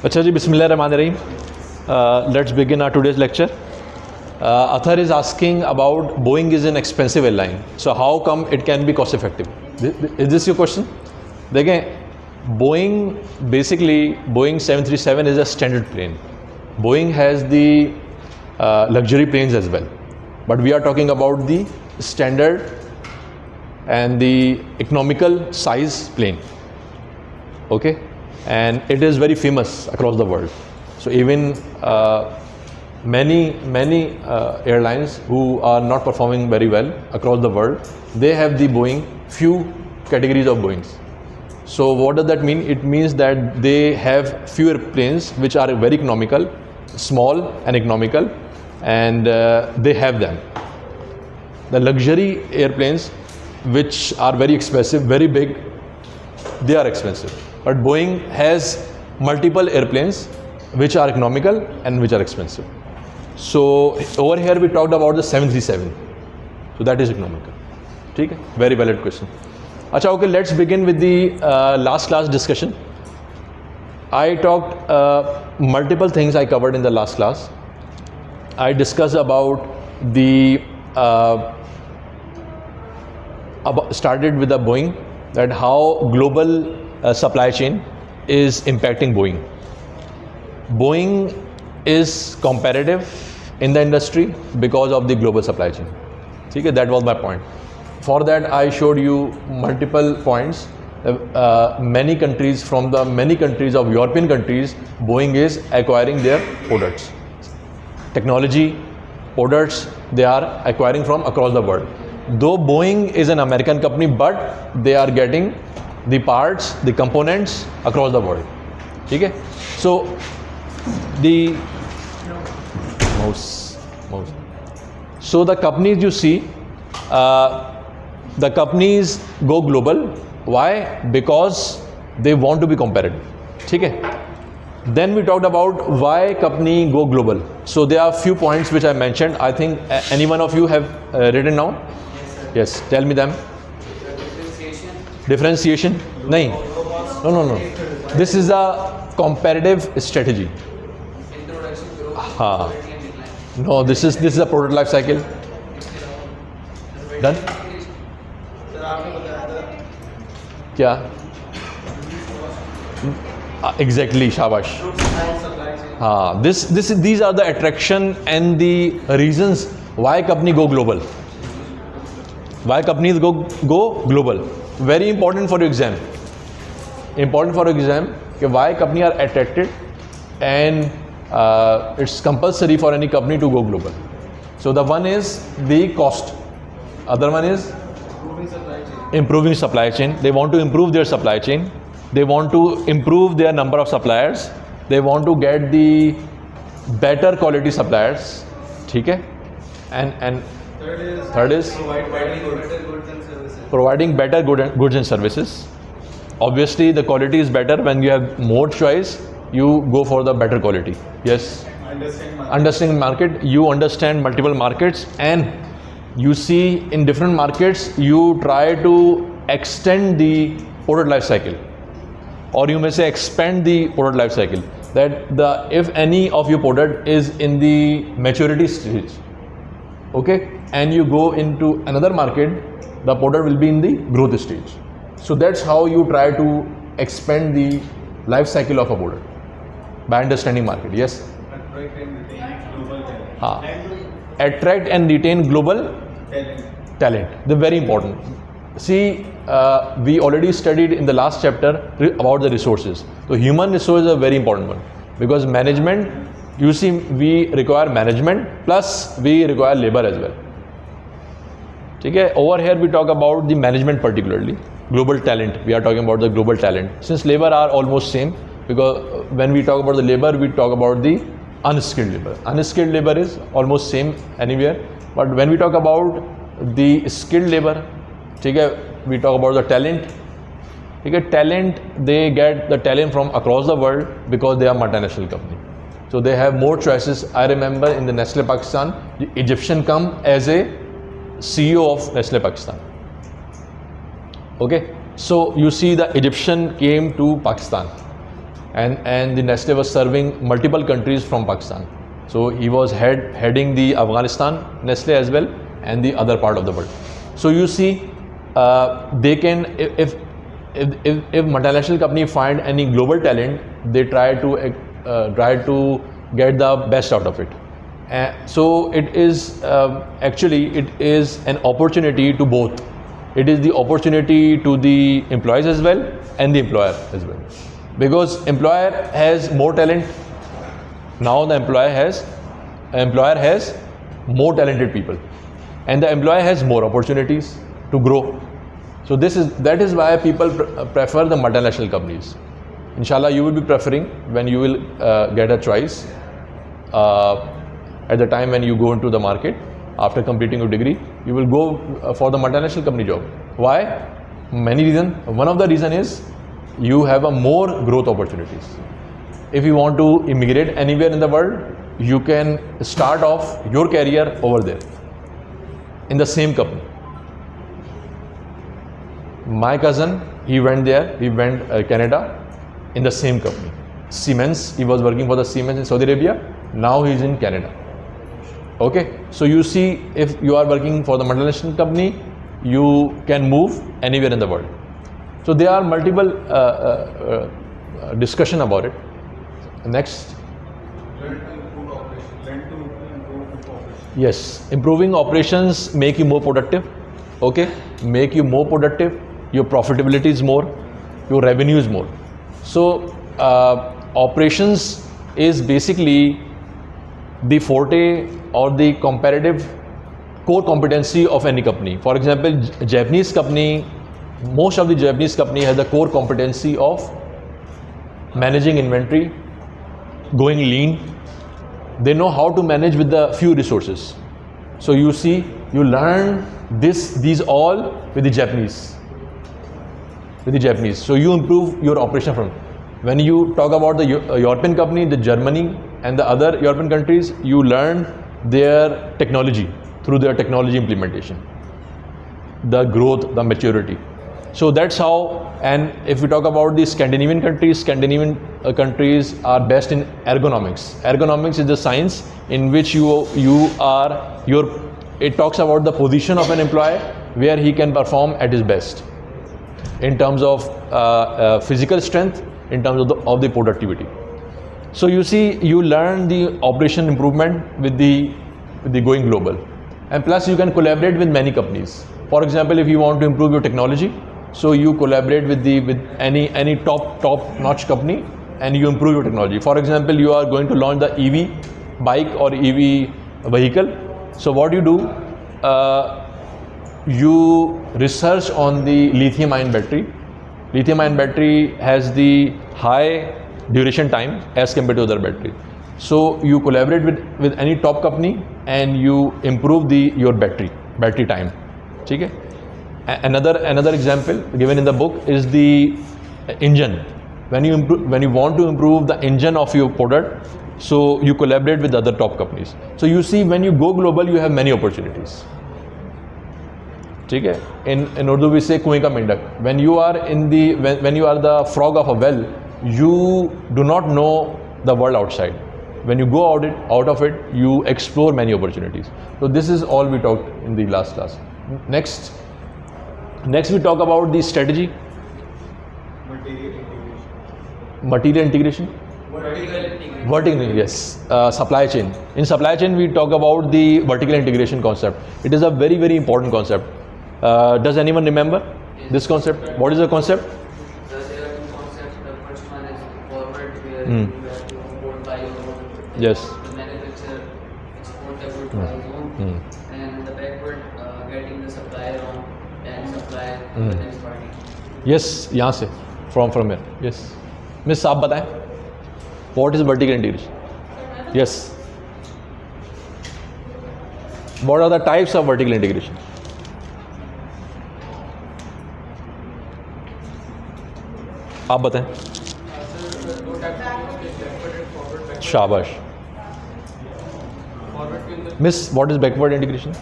अच्छा जी, Bismillahirrahmanirrahim. Let's begin our today's lecture. Athar is asking about Boeing is an expensive airline. So how come it can be cost effective? Is this your question? देखें, Boeing 737 is a standard plane. Boeing has the luxury planes as well. But we are talking about the standard and the economical size plane. Okay? And it is very famous across the world. So even many airlines who are not performing very well across the world, they have the Boeing, few categories of Boeings. So what does that mean? It means that they have fewer planes which are very economical, small and economical, and they have them. The luxury airplanes which are very expensive, very big, they are expensive. But Boeing has multiple airplanes which are economical and which are expensive. So over here we talked about the 737. So that is economical. Okay? Very valid question. Acha, okay, let's begin with the last class discussion. I talked multiple things I covered in the last class. I discussed about the started with the Boeing, that how global supply chain is impacting Boeing. Boeing is competitive in the industry because of the global supply chain. Okay, that was my point. For that I showed you multiple points. Many countries of European countries, Boeing is acquiring their products. Technology, products, they are acquiring from across the world. Though Boeing is an American company, but they are getting the parts, the components across the world. Okay? So the mouse. So the companies you see, the companies go global. Why? Because they want to be competitive. Okay? Then we talked about why company go global. So there are few points which I mentioned. I think any one of you have written down? Yes, tell me them. Differentiation? No. This is a comparative strategy. No, this is a product life cycle. Done? क्या? Exactly, shabash. These are the attraction and the reasons why company go global. Why companies go global? Very important for your exam. Why company are attracted, and it's compulsory for any company to go global. So the one is the cost. Other one is improving supply chain. They want to improve their supply chain. They want to improve their number of suppliers. They want to get the better quality suppliers. Okay? And third is providing better goods and services. Obviously, the quality is better when you have more choice. You go for the better quality. Yes. Understanding market. You understand multiple markets, and you see in different markets. You try to extend the product life cycle, or you may say expand the product life cycle. That if any of your product is in the maturity stage, okay, and you go into another market, the product will be in the growth stage. So that's how you try to expand the life cycle of a product by understanding market. Yes. Attract and retain global talent. They're very important. See, we already studied in the last chapter about the resources. So human resources are a very important one, because management, you see, we require management plus we require labor as well. Okay? Over here we talk about the management, particularly global talent. We are talking about the global talent, since labor are almost same, because when we talk about the labor, we talk about the unskilled labor. Unskilled labor is almost same anywhere, but when we talk about the skilled labor, okay, we talk about the talent. Okay, talent, they get the talent from across the world because they are multinational company. So they have more choices. I remember in the Nestle Pakistan, the Egyptian come as a CEO of Nestle Pakistan. Okay, so you see the Egyptian came to Pakistan. and the Nestle was serving multiple countries from Pakistan. So he was heading the Afghanistan Nestle as well and the other part of the world. So you see, they can, if multinational company find any global talent, they try to get the best out of it. So it is actually it is an opportunity to both. It is the opportunity to the employees as well and the employer as well, because employer has more talent. Now the employer has more talented people, and the employer has more opportunities to grow. So that is why people prefer the multinational companies. Inshallah, you will be preferring when you will get a choice at the time when you go into the market after completing your degree. You will go for the multinational company job. Why? Many reasons. One of the reason is you have a more growth opportunities. If you want to immigrate anywhere in the world, you can start off your career over there in the same company. My cousin, he went there, he went Canada in the same company. Siemens, he was working for the Siemens in Saudi Arabia, now he is in Canada. Okay, so you see, if you are working for the multinational company, you can move anywhere in the world. So there are multiple discussion about it. Next. Yes, improving operations make you more productive. Okay, make you more productive. Your profitability is more, your revenue is more. So operations is basically the forte or the comparative core competency of any company. For example, Japanese company, most of the Japanese company has the core competency of managing inventory, going lean. They know how to manage with the few resources. So you see, you learn these all with the Japanese. So you improve your operation from. When you talk about the European company, the Germany and the other European countries, you learn their technology through their technology implementation, the growth, the maturity. So that's how. And if we talk about the Scandinavian countries, countries are best in ergonomics. Ergonomics is the science in which it talks about the position of an employee where he can perform at his best in terms of physical strength, in terms of the productivity. So you see, you learn the operation improvement with the going global, and plus you can collaborate with many companies. For example, if you want to improve your technology, so you collaborate with any top notch company and you improve your technology. For example, you are going to launch the EV bike or EV vehicle. So what you do, you research on the lithium ion battery. Lithium ion battery has the high duration time as compared to other battery. So you collaborate with any top company and you improve your battery time. Okay? Another example given in the book is the engine. When you want to improve the engine of your product, so you collaborate with other top companies. So you see, when you go global, you have many opportunities. Okay? In Urdu we say कुएं का मेंढक. When you are when you are the frog of a well, you do not know the world outside. When you go out of it, you explore many opportunities. So this is all we talked in the last class. Next we talk about the strategy. Material integration. Vertical, yes. Supply chain. In supply chain, we talk about the vertical integration concept. It is a very, very important concept. Does anyone remember this concept? What is the concept? There are two concepts. The first one is forward, where you have to import by your own. Yes. The manufacturer export the good by his own, and the backward, getting the supplier on and supply to the next party. Yes, यहाँ से from here. Yes. Miss, आप बताएं. What is vertical integration? Yes. What are the types of vertical integration? आप बताएं. शाबाश. Miss, what is backward integration?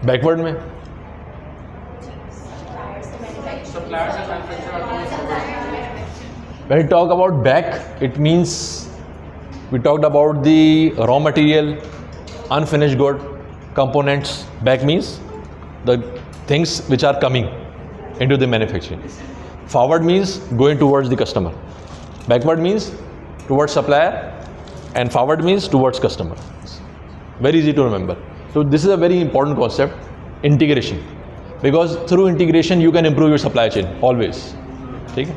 Backward में suppliers and manufacturers are coming forward. When we talk about back, it means we talked about the raw material, unfinished good, components. Back means the things which are coming into the manufacturing. Forward means going towards the customer. Backward means towards supplier, and forward means towards customer. Very easy to remember. So this is a very important concept, integration. Because through integration you can improve your supply chain always. Okay?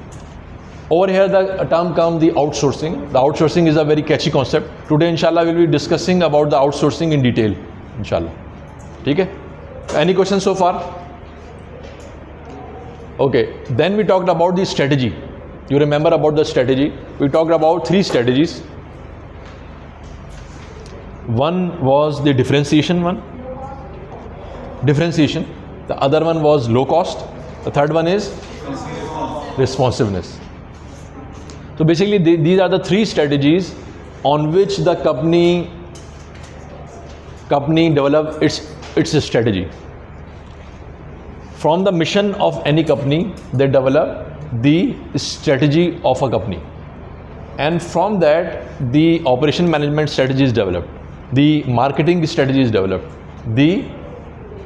Over here the term comes the outsourcing. The outsourcing is a very catchy concept. Today inshallah we'll be discussing about the outsourcing in detail. Inshallah. Okay? Any questions so far? Okay. Then we talked about the strategy. You remember about the strategy. We talked about 3 strategies. One was the differentiation one. Differentiation. The other one was low cost. The third one is responsiveness. So basically these are the 3 strategies on which the company develop its strategy. From the mission of any company, they develop the strategy of a company. And from that, the operation management strategy is developed. The marketing strategy is developed. The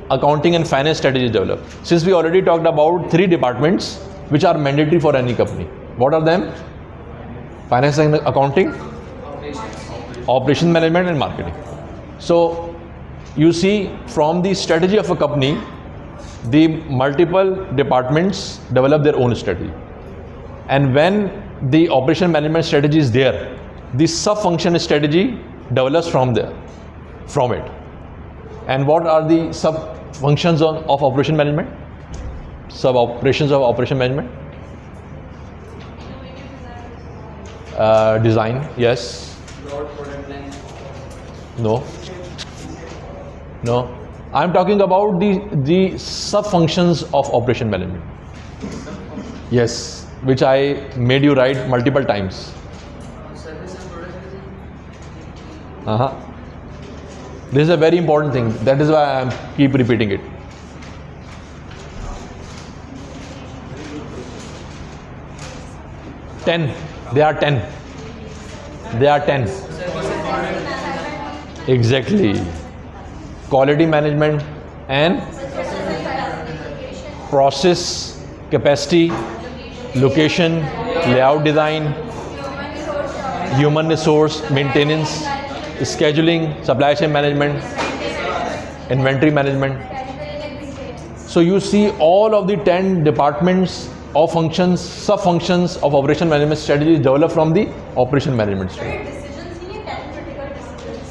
accounting and finance strategy is developed. Since we already talked about 3 departments which are mandatory for any company. What are them? Finance and accounting, operation management and marketing. So you see, from the strategy of a company, the multiple departments develop their own strategy. And when the operation management strategy is there, the sub-function strategy develops from it. And what are the sub-functions of operation management? Sub-operations of operation management? Design, yes. Broad product line. No. I'm talking about the sub-functions of operation management. Yes, which I made you write multiple times. Service and product design. This is a very important thing. That is why I keep repeating it. There are 10. Exactly. Quality management and process, capacity, location, layout design, human resource, maintenance, scheduling, supply chain management, inventory management. So you see all of the 10 departments or functions, sub-functions of operation management strategies developed from the operation management strategy.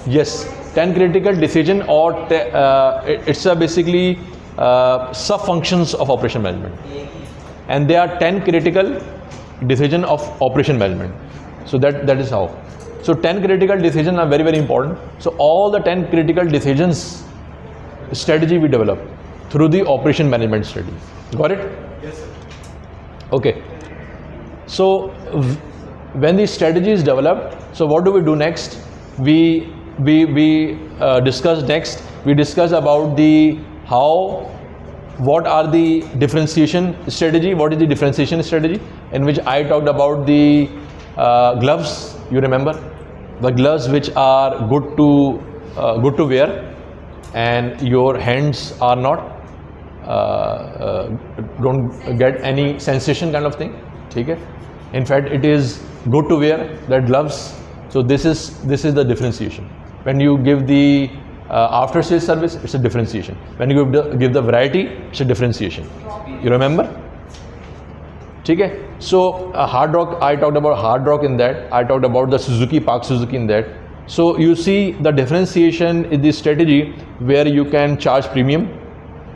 Yes, 10 critical decision or it's basically sub-functions of operation management. And there are 10 critical decision of operation management. So that is how. So 10 critical decisions are very, very important. So all the 10 critical decisions strategy we develop through the operation management strategy. Got it? Yes, sir. Okay. So when the strategy is developed, so what do we do next? We discuss next. We discuss about what are the differentiation strategy, what is the differentiation strategy, in which I talked about the gloves. You remember the gloves which are good to wear and your hands are not don't get any sensation kind of thing. Okay? In fact, it is good to wear that gloves. So this is the differentiation. When you give the after sales service, it's a differentiation. When you give the variety, it's a differentiation. You remember? Okay? So hard rock, I talked about hard rock in that. I talked about the Suzuki, Park Suzuki in that. So you see the differentiation is the strategy where you can charge premium